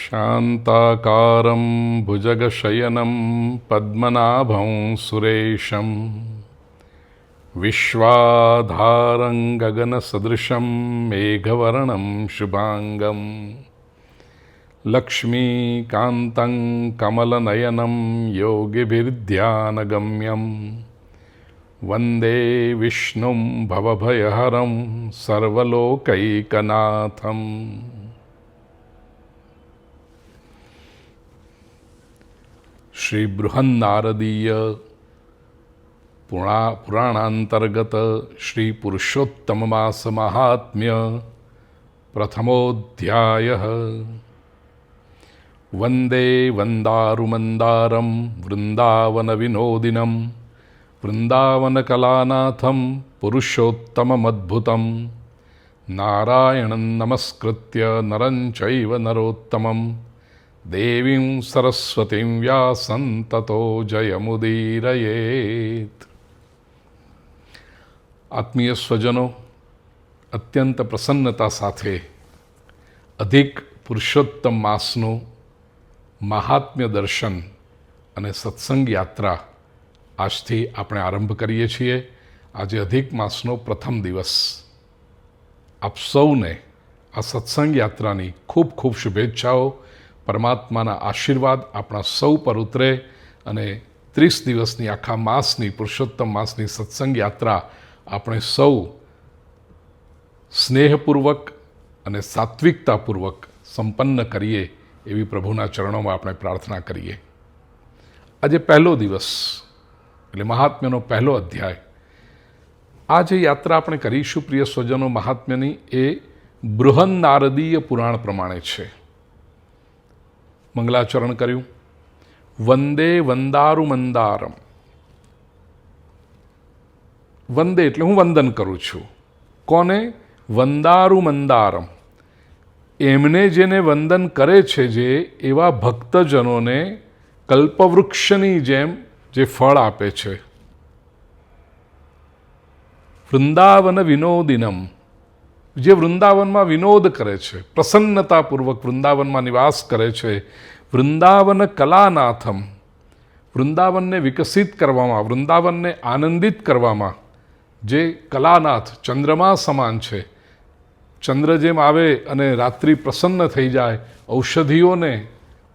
शान्ताकारं भुजगशयनं पद्मनाभं सुरेशं विश्वाधारं गगनसदृशं मेघवर्णं शुभांगं लक्ष्मीकान्तं कमलनयनं योगिभिर्ध्यानगम्यं वन्दे विष्णुं भवभयहरं सर्वलोकैकनाथम्। श्री बृहन्नारदीय पुराणांतर्गत श्री पुरुषोत्तम मास महात्म्य प्रथमोऽध्यायः। वंदे वंदारुमंदारं वृंदावन विनोदिनं वृंदावन कलानाथं पुरुषोत्तममद्भुतं नारायणं नमस्कृत्य नरं चैव नरोत्तमं देवीं सरस्वतीं व्यासं ततो जयमुदीरयेत्। આત્મીય સ્વજનો, અત્યંત પ્રસન્નતા સાથે અધિક પુરુષોત્તમ માસનું મહાત્મ્ય દર્શન અને સત્સંગ યાત્રા આજથી આપણે આરંભ કરીએ છીએ. આજે અધિક માસનો પ્રથમ દિવસ. આપ સૌને આ સત્સંગ યાત્રાની ખૂબ ખૂબ શુભેચ્છાઓ. પરમાત્માના આશીર્વાદ આપણા સૌ પર ઉતરે અને 30 દિવસની આખા માસની પુરુષોત્તમ માસની સત્સંગ યાત્રા આપણે સૌ સ્નેહપૂર્વક અને સાત્વિકતાપૂર્વક સંપન્ન કરીએ એવી પ્રભુના ચરણોમાં આપણે પ્રાર્થના કરીએ. આજે પહેલો દિવસ એટલે મહાત્મ્યનો પહેલો અધ્યાય. આ જે યાત્રા આપણે કરીશું પ્રિય સ્વજનો મહાત્મ્યની, એ બૃહન્નારદીય પુરાણ પ્રમાણે છે. મંગલાચરણ કર્યું. વંદે વંદારુ મંદારમ. વંદે એટલે હું વંદન કરું છું. કોને? વંદારુ મંદારમ. એમને જેને વંદન કરે છે, જે એવા ભક્તજનોને કલ્પવૃક્ષની જેમ જે ફળ આપે છે. વૃંદાવન વિનોદિનમ. જે વૃંદાવનમાં વિનોદ કરે છે, પ્રસન્નતાપૂર્વક વૃંદાવનમાં નિવાસ કરે છે. વૃંદાવન કલાનાથમ. વૃંદાવનને વિકસિત કરવામાં, વૃંદાવનને આનંદિત કરવામાં જે કલાનાથ ચંદ્રમા સમાન છે. ચંદ્ર જેમ આવે અને રાત્રિ પ્રસન્ન થઈ જાય, ઔષધિઓને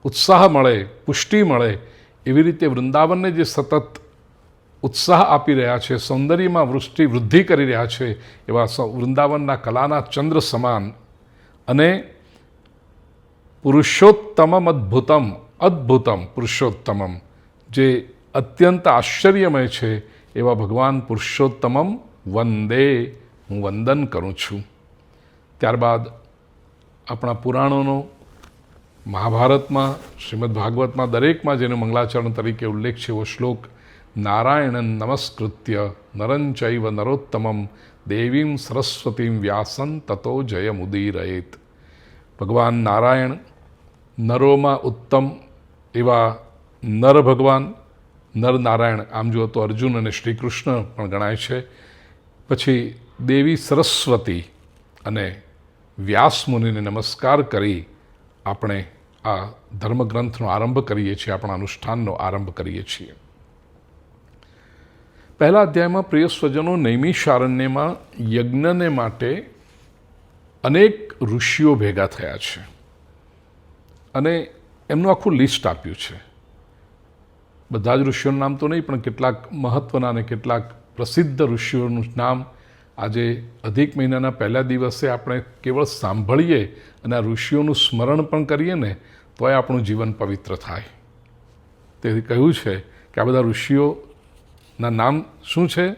ઉત્સાહ મળે, પુષ્ટિ મળે, એવી રીતે વૃંદાવનને જે સતત ઉત્સાહ આપી રહ્યા છે, સૌંદર્યમાં વૃદ્ધિ કરી રહ્યા છે, એવા વૃંદાવનના કલાના ચંદ્ર સમાન. અને પુરુષોત્તમમ અદ્ભુતમ, અદ્ભુતમ પુરુષોત્તમમ, જે અત્યંત આશ્ચર્યમય છે એવા ભગવાન પુરુષોત્તમમ વંદે, હું વંદન કરું છું. ત્યારબાદ આપણા પુરાણોનો, મહાભારતમાં, શ્રીમદ ભાગવતમાં દરેકમાં જેનો મંગલાચરણ તરીકે ઉલ્લેખ છે એવો શ્લોક, નારાયણન નમસ્કૃત્ય નરં ચૈવ નરોત્તમમ દેવીં સરસ્વતીં વ્યાસં તતો જયમુદીરયેત. ભગવાન નારાયણ, નરોમાં ઉત્તમ એવા નર ભગવાન, નર નારાયણ, આમ જુઓ તો અર્જુન અને શ્રી કૃષ્ણ પણ ગણાય છે. પછી દેવી સરસ્વતી અને વ્યાસ મુનિને નમસ્કાર કરી આપણે આ ધર્મગ્રંથનો આરંભ કરીએ છીએ, આપણા અનુષ્ઠાનનો આરંભ કરીએ છીએ. પહેલા અધ્યાયમાં પ્રિય સ્વજનો, નૈમિષારણ્યમાં યજ્ઞને માટે અનેક ઋષિઓ ભેગા થયા છે અને એમનું આખું લિસ્ટ આપ્યું છે. બધા જ ઋષિઓનું નામ તો નહીં, પણ કેટલાક મહત્ત્વના અને કેટલાક પ્રસિદ્ધ ઋષિઓનું નામ આજે અધિક મહિનાના પહેલા દિવસે આપણે કેવળ સાંભળીએ અને આ ઋષિઓનું સ્મરણ પણ કરીએ ને, તોય આપણું જીવન પવિત્ર થાય. તેથી કહ્યું છે કે આ બધા ઋષિઓના નામ શું છે?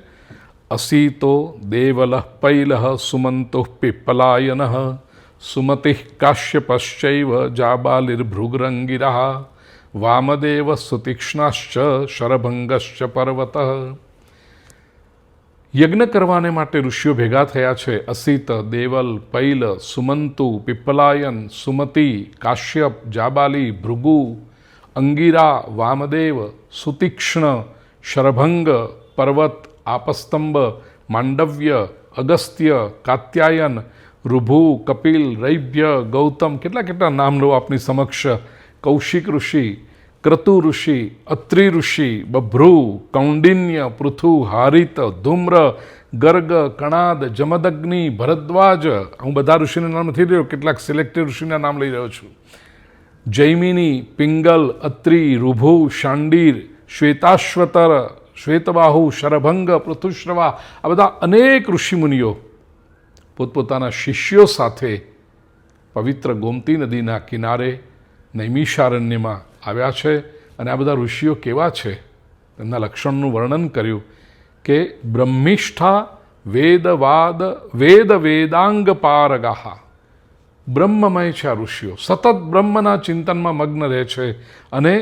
અસીતો દેવલઃ પૈલઃ સુમંતો પિપ્પલાયન સુમતિ કાશ્યપશ્ચૈવ જાબાલિર્ભૃગરંગિરઃ વામદેવ સુતીક્ષ્ણાશ્ચ શરભંગશ્ચ પર્વત. યજ્ઞ કરવાને માટે ઋષિઓ ભેગા થયા છે. અસિત, દેવલ, પૈલ, સુમંતુ, પિપ્પલાયન, સુમતિ, કાશ્યપ, જાબાલી, ભૃગુ, અંગિરા, વામદેવ, સુતીક્ષ્ણ, શરભંગ, પર્વત, આપસ્તંભ, માંડવ્ય, અગસ્ત્ય, કાત્યાયન, ઋભુ, કપિલ, રૈભ્ય, ગૌતમ, કેટલા કેટલા નામ લો આપની સમક્ષ. કૌશિક ઋષિ, ક્રતુ ઋષિ, અત્રિ ઋષિ, બભ્રુ, કૌંડિન્ય, પૃથુ, હારિત, ધૂમ્ર, ગર્ગ, કણાદ, જમદગ્નિ, ભરદ્વાજ. હું બધા ઋષિના નામ નથી રહ્યો, કેટલાક સિલેક્ટેડ ઋષિના નામ લઈ રહ્યો છું. જૈમિની, પિંગલ, અત્રિ, ઋભુ, શાંડીર, શ્વેતાશ્વતર, શ્વેતબાહુ, શરભંગ, પૃથુશ્રવા, આ બધા અનેક ઋષિમુનિઓ પોતપોતાના શિષ્યો સાથે પવિત્ર ગોમતી નદીના કિનારે નૈમિષારણ્યમાં આવ્યા છે. અને આ બધા ઋષિઓ કેવા છે, તેમના લક્ષણનું વર્ણન કર્યું કે બ્રહ્મિષ્ઠા વેદ વેદાંગ પારગાહ. બ્રહ્મમય છે આ ઋષિઓ, સતત બ્રહ્મના ચિંતનમાં મગ્ન રહે છે. અને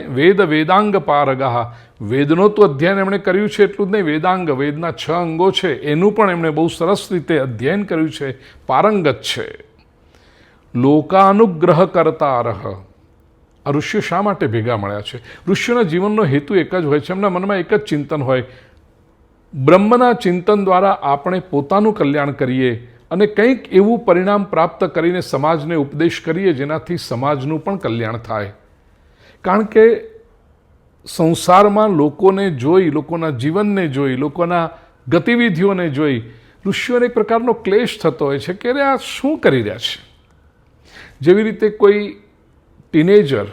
વેદાંગ પારગાહ, વેદનો તો અધ્યયન એમણે કર્યું છે એટલું જ નહીં, વેદાંગ, વેદના 6 અંગો છે એનું પણ એમણે બહુ સરસ રીતે અધ્યયન કર્યું છે, પારંગત છે. લોકાનુગ્રહ કરતા રહ. આ ઋષિઓ શા માટે ભેગા મળ્યા છે? ઋષિઓના જીવનનો હેતુ એક જ હોય છે, એમના મનમાં એક જ ચિંતન હોય, બ્રહ્મના ચિંતન દ્વારા આપણે પોતાનું કલ્યાણ કરીએ અને કંઈક એવું પરિણામ પ્રાપ્ત કરીને સમાજને ઉપદેશ કરીએ જેનાથી સમાજનું પણ કલ્યાણ થાય. કારણ કે સંસારમાં લોકોને જોઈ, લોકોના જીવનને જોઈ, લોકોના ગતિવિધિઓને જોઈ ઋષિઓને એક પ્રકારનો ક્લેશ થતો હોય છે કે અરે આ શું કરી રહ્યા છે. જેવી રીતે કોઈ ટીનેજર,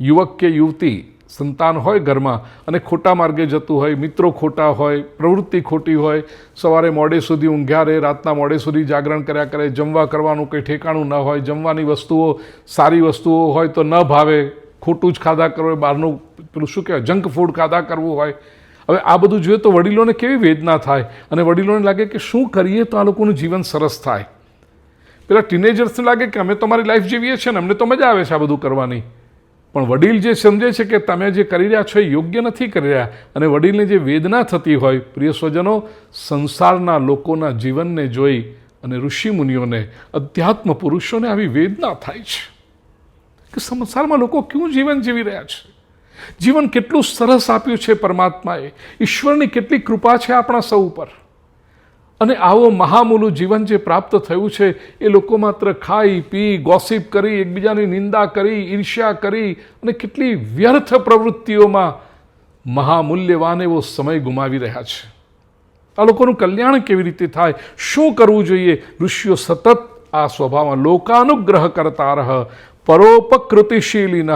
યુવક કે યુવતી, સંતાન હોય ઘરમાં અને ખોટા માર્ગે જતું હોય, મિત્રો ખોટા હોય, પ્રવૃત્તિ ખોટી હોય, સવારે મોડે સુધી ઊંઘ્યા રહે, રાતના મોડે સુધી જાગરણ કર્યા કરે, જમવા કરવાનું કંઈ ઠેકાણું ન હોય, જમવાની વસ્તુઓ સારી વસ્તુઓ હોય તો ન ભાવે, ખોટું જ ખાધા કરવું હોય, બહારનું પેલું શું કહેવાય જંક ફૂડ ખાધા કરવું હોય. હવે આ બધું જોઈએ તો વડીલોને કેવી વેદના થાય અને વડીલોને લાગે કે શું કરીએ તો આ લોકોનું જીવન સરસ થાય. પેલા ટીનેજર્સને લાગે કે અમે તો અમારી લાઈફ જીવીએ છીએ ને અમને તો મજા આવે છે આ બધું કરવાની. પણ વડીલ જે સમજે છે કે તમે જે કરી રહ્યા છો એ યોગ્ય નથી કરી રહ્યા, અને વડીલને જે વેદના થતી હોય, પ્રિય સ્વજનો, સંસારના લોકોના જીવનને જોઈ અને ઋષિમુનિઓને, અધ્યાત્મ પુરુષોને આવી વેદના થાય છે કે સંસારમાં લોકો કેવું જીવન જીવી રહ્યા છે. જીવન કેટલું સરસ આપ્યું છે પરમાત્માએ, ઈશ્વરની કેટલી કૃપા છે આપણા સૌ ઉપર. અને આવો મહામૂલું જીવન જે પ્રાપ્ત થયું છે એ લોકો માત્ર ખાઈ પી, ગોસિપ કરી, એકબીજાની નિંદા કરી, ઈર્ષ્યા કરી અને કેટલી વ્યર્થ પ્રવૃત્તિઓમાં મહામૂલ્યવાન એવો સમય ગુમાવી રહ્યા છે. આ લોકોનું કલ્યાણ કેવી રીતે થાય, શું કરવું જોઈએ? ઋષિઓ સતત આ સ્વભાવમાં લોકાનુગ્રહ કરતા રહ, પરોપકૃતિશીલિન,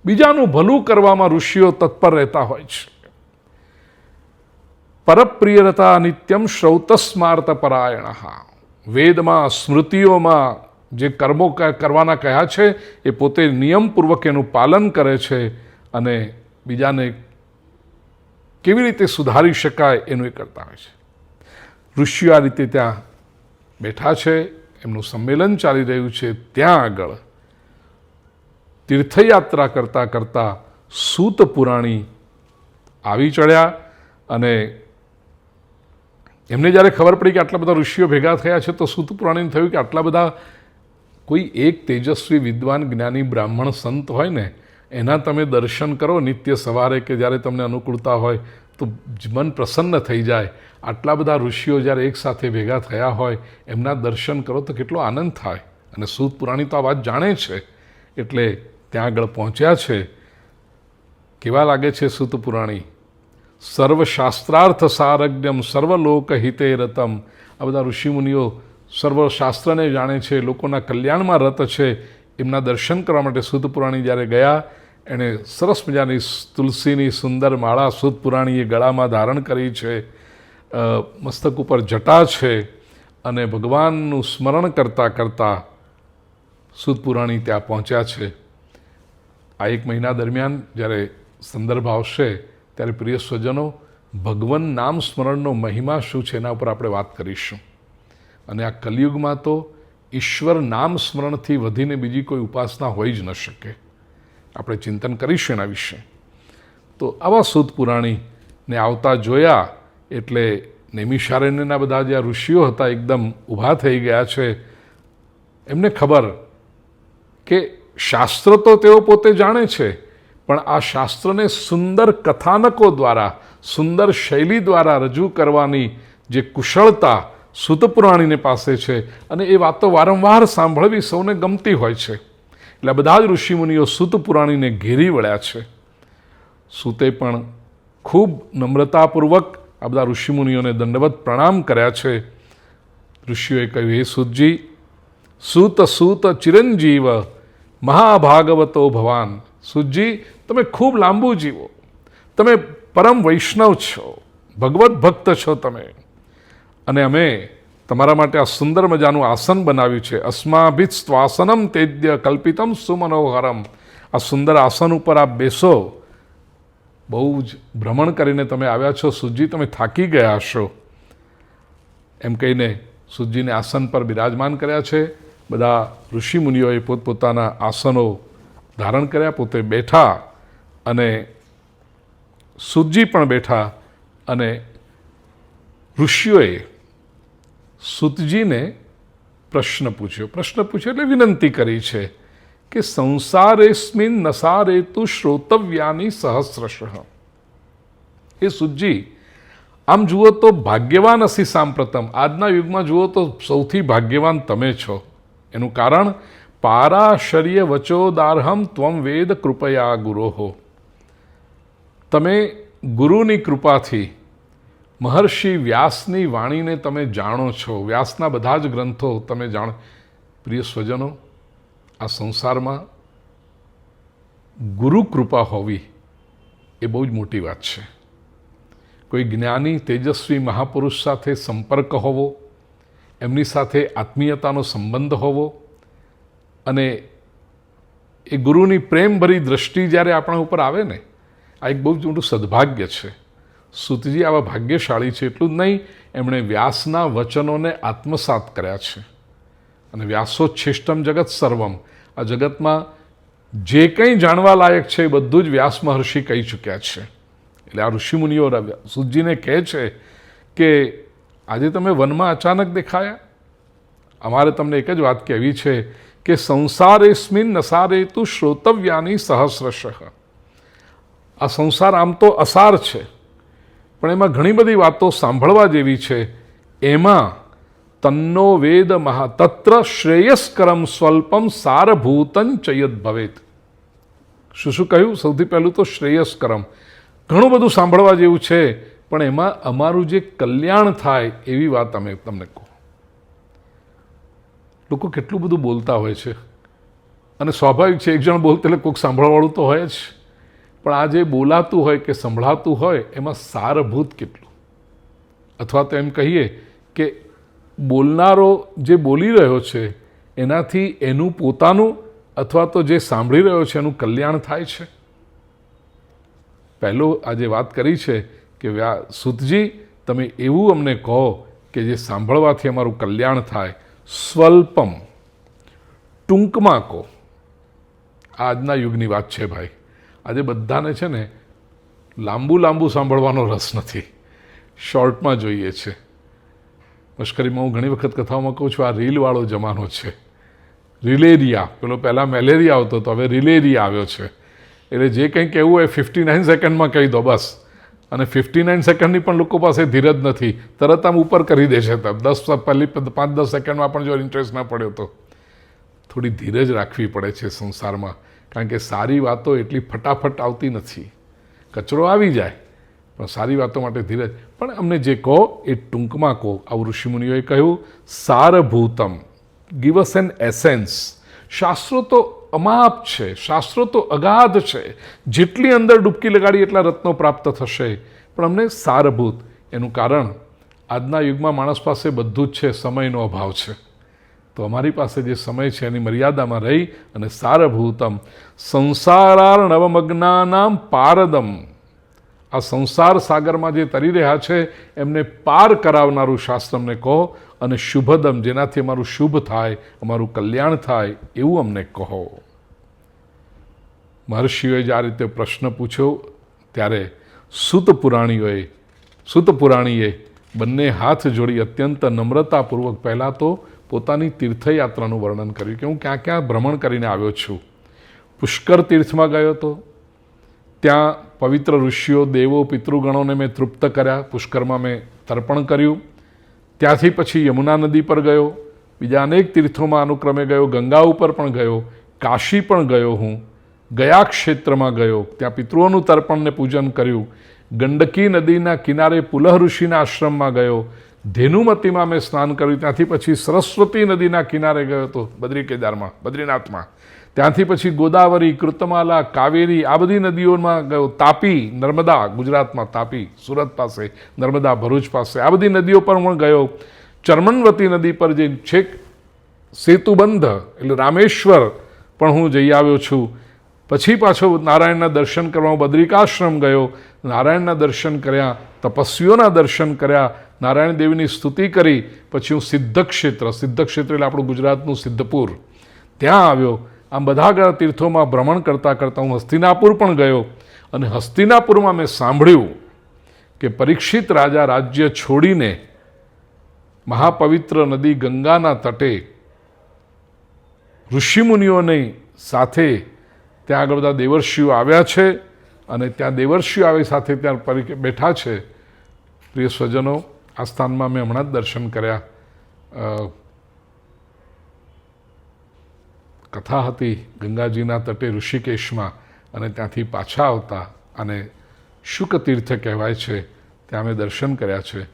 બીજાનું ભલું કરવામાં ઋષિઓ તત્પર રહેતા હોય છે. પરપ્રિયરતા નિત્યમ શ્રૌતસ્માર્ત પરાયણ. વેદમાં, સ્મૃતિઓમાં જે કર્મો કરવાના કહ્યા છે એ પોતે નિયમપૂર્વક એનું પાલન કરે છે અને બીજાને કેવી રીતે સુધારી શકાય એનું એ કરતા હોય છે. ઋષિઓ આ રીતે ત્યાં બેઠા છે, એમનું સંમેલન ચાલી રહ્યું છે. ત્યાં આગળ તીર્થયાત્રા કરતાં કરતાં સૂત પુરાણી આવી ચડ્યા અને એમને જ્યારે ખબર પડી કે આટલા બધા ઋષિઓ ભેગા થયા છે તો સૂત પુરાણીને થયું કે આટલા બધા કોઈ એક તેજસ્વી વિદ્વાન જ્ઞાની બ્રાહ્મણ સંત હોય ને એના તમે દર્શન કરો નિત્ય સવારે કે જ્યારે તમને અનુકૂળતા હોય તો મન પ્રસન્ન થઈ જાય. આટલા બધા ઋષિઓ જ્યારે એકસાથે ભેગા થયા હોય એમના દર્શન કરો તો કેટલો આનંદ થાય. અને સૂત પુરાણી તો આ વાત જાણે છે એટલે ત્યાં આગળ પહોંચ્યા છે. કેવા લાગે છે સૂત પુરાણી? સર્વશાસ્ત્રાર્થ સારજ્ઞમ સર્વલોક હિતે રતમ. આ બધા ઋષિમુનિઓ સર્વશાસ્ત્રને જાણે છે, લોકોના કલ્યાણમાં રત છે. એમના દર્શન કરવા માટે સૂત પુરાણી જ્યારે ગયા, એણે સરસ મજાની તુલસીની સુંદર માળા સૂત પુરાણીએ ગળામાં ધારણ કરી છે, મસ્તક ઉપર જટા છે અને ભગવાનનું સ્મરણ કરતાં કરતાં સૂત પુરાણી ત્યાં પહોંચ્યા છે. આ 1 મહિના દરમિયાન જ્યારે સંદર્ભ આવશે ત્યારે પ્રિય સ્વજનો ભગવાન નામ સ્મરણનો મહિમા શું છે એના ઉપર આપણે વાત કરીશું. અને આ કલિયુગમાં તો ઈશ્વર નામ સ્મરણથી વધીને બીજી કોઈ ઉપાસના હોઈ જ ન શકે. આપણે ચિંતન કરીશું એના વિશે. તો આવા સૂત પુરાણીને આવતા જોયા એટલે નૈમિષારણ્યના બધા જે ઋષિઓ હતા એકદમ ઊભા થઈ ગયા છે. એમને ખબર કે શાસ્ત્ર તો તેઓ પોતે જાણે છે, પણ આ શાસ્ત્રને સુંદર કથાનકો દ્વારા, સુંદર શૈલી દ્વારા રજૂ કરવાની જે કુશળતા સૂતપુરાણીને પાસે છે અને એ વાતો વારંવાર સાંભળવી સૌને ગમતી હોય છે. એટલે બધા જ ઋષિમુનિઓ સૂતપુરાણીને ઘેરી વળ્યા છે. સૂતે પણ ખૂબ નમ્રતાપૂર્વક આ બધા ઋષિમુનિઓને દંડવત પ્રણામ કર્યા છે. ઋષિઓએ કહ્યું, હે સૂતજી, સૂત સૂત ચિરંજીવ મહાભાગવતો ભવાન. સૂતજી, તમે ખૂબ લાંબુ જીવો, તમે પરમ વૈષ્ણવ છો, ભગવત ભક્ત છો તમે, અને અમે તમારા માટે આ સુંદર મજાનું આસન બનાવ્યું છે. અસ્માભિત સ્વાસનમ તેજ્ય કલ્પિતમ સુમનોહરમ. આ સુંદર આસન ઉપર આપ બેસો. બહુ જ ભ્રમણ કરીને તમે આવ્યા છો સૂતજી, તમે થાકી ગયા હશો. એમ કહીને સૂતજીને આસન પર બિરાજમાન કર્યા છે. બધા ઋષિમુનિઓએ પોતપોતાના આસનો ધારણ કર્યા, પોતે બેઠા અને સૂતજી પણ બેઠા. અને ઋષિઓએ સૂતજીને પ્રશ્ન પૂછ્યો એટલે વિનંતી કરી છે કે સંસારેસ્મિન નસારેતુ શ્રોતવ્યાની સહસ્રશ. એ સૂતજી, આમ જુઓ તો ભાગ્યવાન અસી સાંપ્રતમ. આજના યુગમાં જુઓ તો સૌથી ભાગ્યવાન તમે છો. એનું કારણ પારાશર્ય વચોદાર્હમ ત્વમ વેદ કૃપયા ગુરોહો. તમે ગુરુની કૃપાથી મહર્ષિ વ્યાસની વાણીને તમે જાણો છો. વ્યાસના બધા જ ગ્રંથો તમે જાણો. પ્રિય સ્વજનો, આ સંસારમાં ગુરુ કૃપા હોવી એ બહુ જ મોટી વાત છે. કોઈ જ્ઞાની તેજસ્વી મહાપુરુષ સાથે સંપર્ક હોવો, એમની સાથે આત્મીયતાનો સંબંધ હોવો, અને એ ગુરુની પ્રેમભરી દ્રષ્ટિ જ્યારે આપણા ઉપર આવે ને, આ એક બહુ જ મોટું સદભાગ્ય છે. સૂતજી આવા ભાગ્યશાળી છે. એટલું જ નહીં, એમણે વ્યાસના વચનોને આત્મસાત કર્યા છે. અને વ્યાસોચ્છિષ્ટમ જગત સર્વમ. આ જગતમાં જે કંઈ જાણવા લાયક છે એ બધું જ વ્યાસ મહર્ષિ કહી ચૂક્યા છે. એટલે આ ઋષિમુનિઓ સૂતજીને કહે છે કે આજે તમે વનમાં અચાનક દેખાયા, અમારે તમને એક જ વાત કહેવી છે કે સંસારેસ્મિન નસારેતુ શ્રોતવ્યાની સહસ્રશ. આ સંસાર આમ તો અસાર છે, પણ એમાં ઘણી બધી વાતો સાંભળવા જેવી છે. એમાં તન્નો વેદ તત્ર શ્રેયસ્કરમ સ્વલ્પમ સારભૂતં ચયદ ભવેત. શું કહ્યું? સૌથી પહેલું તો શ્રેયસ્કરમ. ઘણું બધું સાંભળવા જેવું છે, પણ એમાં અમારું જે કલ્યાણ થાય એવી વાત અમે તમને કહો. લોકો કેટલું બધું બોલતા હોય છે, અને સ્વાભાવિક છે, એક જણ બોલતા એટલે કોઈક સાંભળવાવાળું તો હોય જ. પણ આ જે બોલાતું હોય કે સંભળાતું હોય એમાં સારભૂત કેટલું, અથવા તો એમ કહીએ કે બોલનારો જે બોલી રહ્યો છે એનાથી એનું પોતાનું અથવા તો જે સાંભળી રહ્યો છે એનું કલ્યાણ થાય છે. પહેલો આજે વાત કરી છે કે સૂતજી, તમે એવું અમને કહો કે જે સાંભળવાથી અમારું કલ્યાણ થાય. સ્વલ્પમ, ટૂંકમાં કહો. આજના યુગની વાત છે ભાઈ. આજે બધાને છે ને લાંબુ સાંભળવાનો રસ નથી, શોર્ટમાં જોઈએ છે. મશ્કરીમાં હું ઘણી વખત કથાઓમાં કહું છું, આ રીલવાળો જમાનો છે. રિલેરિયા, પેલો પહેલાં મેલેરિયા આવતો હતો, હવે રિલેરિયા આવ્યો છે. એટલે જે કંઈ કહેવું હોય 59 સેકન્ડમાં કહી દો બસ. અને 59 સેકન્ડની પણ લોકો પાસે ધીરજ નથી, તરત આમ ઉપર કરી દે છે. 5-10 સેકન્ડમાં પણ જો ઇન્ટરેસ્ટ ના પડ્યો તો થોડી ધીરજ રાખવી પડે છે સંસારમાં. કારણ કે સારી વાતો એટલી ફટાફટ આવતી નથી. કચરો આવી જાય, પણ સારી વાતો માટે ધીરજ. પણ અમને જે કહો એ ટૂંકમાં કહો. આવું ઋષિમુનિઓએ કહ્યું. સારભૂતમ, ગીવ અસ એન એસેન્સ. શાસ્ત્રો તો અમાપ છે, શાસ્ત્રો તો અગાધ છે. જેટલી અંદર ડૂબકી લગાડી એટલા રત્નો પ્રાપ્ત થશે. પણ અમને સારભૂત. એનું કારણ આજના યુગમાં માણસ પાસે બધું જ છે, સમયનો અભાવ છે. તો અમારી પાસે જે સમય છે એની મર્યાદામાં રહી અને સારભૂતમ સંસારાર્ણવમગ્નાનામ પારદમ. આ સંસાર સાગરમાં જે તરી રહ્યા છે એમને પાર કરાવનારું શાસ્ત્ર અમને કહો. અને શુભદમ, જેનાથી અમારું શુભ થાય, અમારું કલ્યાણ થાય એવું અમને કહો. મહર્ષિઓએ જે આ રીતે પ્રશ્ન પૂછ્યો ત્યારે સૂતપુરાણીએ બંને હાથ જોડી અત્યંત નમ્રતાપૂર્વક પહેલાં તો પોતાની તીર્થયાત્રાનું વર્ણન કર્યું કે હું ક્યાં ક્યાં ભ્રમણ કરીને આવ્યો છું. પુષ્કર તીર્થમાં ગયો હતો, ત્યાં પવિત્ર ઋષિઓ, દેવો, પિતૃગણોને મેં તૃપ્ત કર્યા. પુષ્કરમાં મેં તર્પણ કર્યું. ત્યાંથી પછી યમુના નદી પર ગયો, બીજા અનેક તીર્થોમાં અનુક્રમે ગયો, ગંગા ઉપર પણ ગયો, કાશી પણ ગયો હું, ગયા ક્ષેત્રમાં ગયો, ત્યાં પિતૃઓનું તર્પણને પૂજન કર્યું, ગંડકી નદીના કિનારે પુલહ ઋષિના આશ્રમમાં ગયો, ધેનુમતીમાં મેં સ્નાન કર્યું, ત્યાંથી પછી સરસ્વતી નદીના કિનારે ગયો હતો બદ્રી કેદારમાં, બદ્રીનાથમાં, ત્યાંથી પછી ગોદાવરી, કૃતમાલા, કાવેરી આ બધી નદીઓમાં ગયો, તાપી, નર્મદા, ગુજરાતમાં તાપી, સુરત પાસે, નર્મદા ભરૂચ પાસે આ બધી નદીઓ પર પણ ગયો, ચર્મનવતી નદી પર જે છેક સેતુબંધ એટલે રામેશ્વર પણ હું જઈ આવ્યો છું. પછી પાછો નારાયણના દર્શન કરવા બદ્રિકાશ્રમ ગયો, નારાયણના દર્શન કર્યા, તપસ્વીઓના દર્શન કર્યા, નારાયણ દેવીની સ્તુતિ કરી, પછી હું સિદ્ધક્ષેત્ર એટલે આપણું ગુજરાતનું સિદ્ધપુર ત્યાં આવ્યો. આમ બધા ગયા તીર્થોમાં ભ્રમણ કરતાં કરતાં હું હસ્તિનાપુર પણ ગયો, અને હસ્તિનાપુરમાં મેં સાંભળ્યું કે પરીક્ષિત રાજા રાજ્ય છોડીને મહાપવિત્ર નદી ગંગાના તટે ઋષિમુનિઓની સાથે ત્યાં આગળ બધા દેવર્ષિઓ આવ્યા છે, અને ત્યાં દેવર્ષિઓ આવી સાથે ત્યાં બેઠા છે. પ્રિય સ્વજનો, આ સ્થાનમાં મેં હમણાં જ દર્શન કર્યા. કથા હતી ગંગાજીના તટે ઋષિકેશમાં, અને ત્યાંથી પાછા આવતા, અને શુકતીર્થ કહેવાય છે, ત્યાં મેં દર્શન કર્યા છે.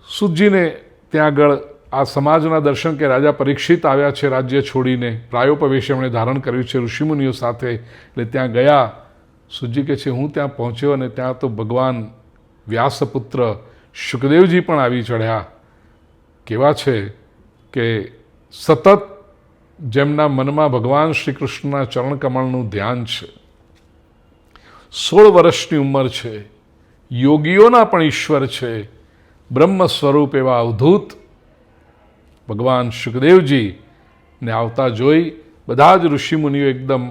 સુતજીને ત્યાં આગળ આ સમાજના દર્શન કે રાજા પરીક્ષિત આવ્યા છે રાજ્ય છોડીને, પ્રાયોપવેશ એમણે ધારણ કર્યું છે ઋષિમુનિઓ સાથે, એટલે ત્યાં ગયા. સુતજી કહે છે હું ત્યાં પહોંચ્યો, અને ત્યાં તો ભગવાન વ્યાસપુત્ર શુકદેવજી પણ આવી ચઢ્યા. કેવા છે કે સતત જેમના મનમાં ભગવાન શ્રી કૃષ્ણના ચરણકમળનું ધ્યાન છે, 16 વર્ષની ઉંમર છે, યોગીઓના પણ ઈશ્વર છે, બ્રહ્મ સ્વરૂપ એવા અવધૂત ભગવાન શુકદેવજી ને આવતા જોઈ બધા જ ઋષિમુનિઓ એકદમ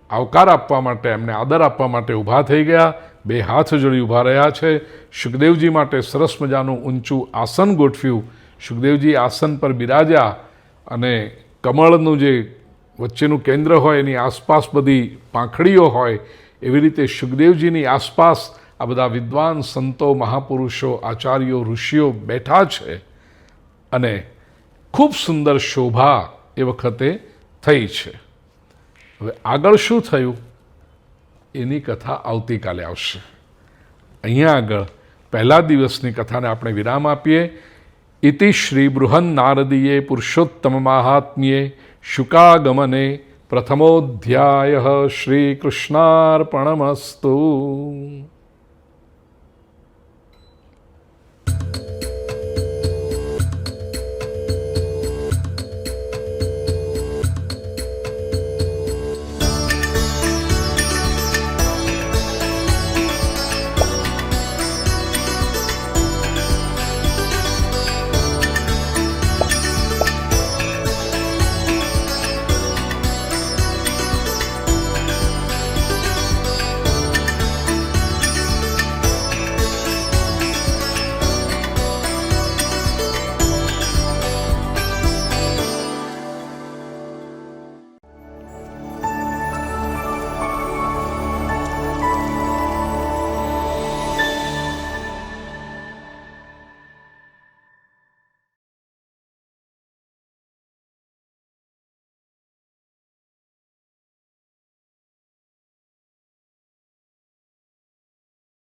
આવકાર આપવા માટે, એમને આદર આપવા માટે ઊભા થઈ ગયા, 2 હાથ જોડી ઊભા રહ્યા છે. શુકદેવજી માટે સરસ મજાનું ઊંચું આસન ગોઠવ્યું. શુકદેવજી આસન પર બિરાજ્યા, અને કમળનું જે વચ્ચેનું કેન્દ્ર હોય એની આસપાસ બધી પાંખડીઓ હોય, એવી રીતે શુકદેવજીની આસપાસ આ બધા વિદ્વાન સંતો, મહાપુરુષો, આચાર્યો, ઋષિઓ બેઠા છે, અને ખૂબ સુંદર શોભા એ વખતે થઈ છે. હવે આગળ શું થયું એની કથા આવતીકાલે આવશે. અહીંયા આગળ પહેલા દિવસની કથાને આપણે વિરામ આપીએ. ઇતિ શ્રી બૃહન નારદીય પુરુષોત્તમ માહાત્મ્યે શુકાગમને પ્રથમોધ્યાય શ્રી કૃષ્ણાર્પણમસ્તુ.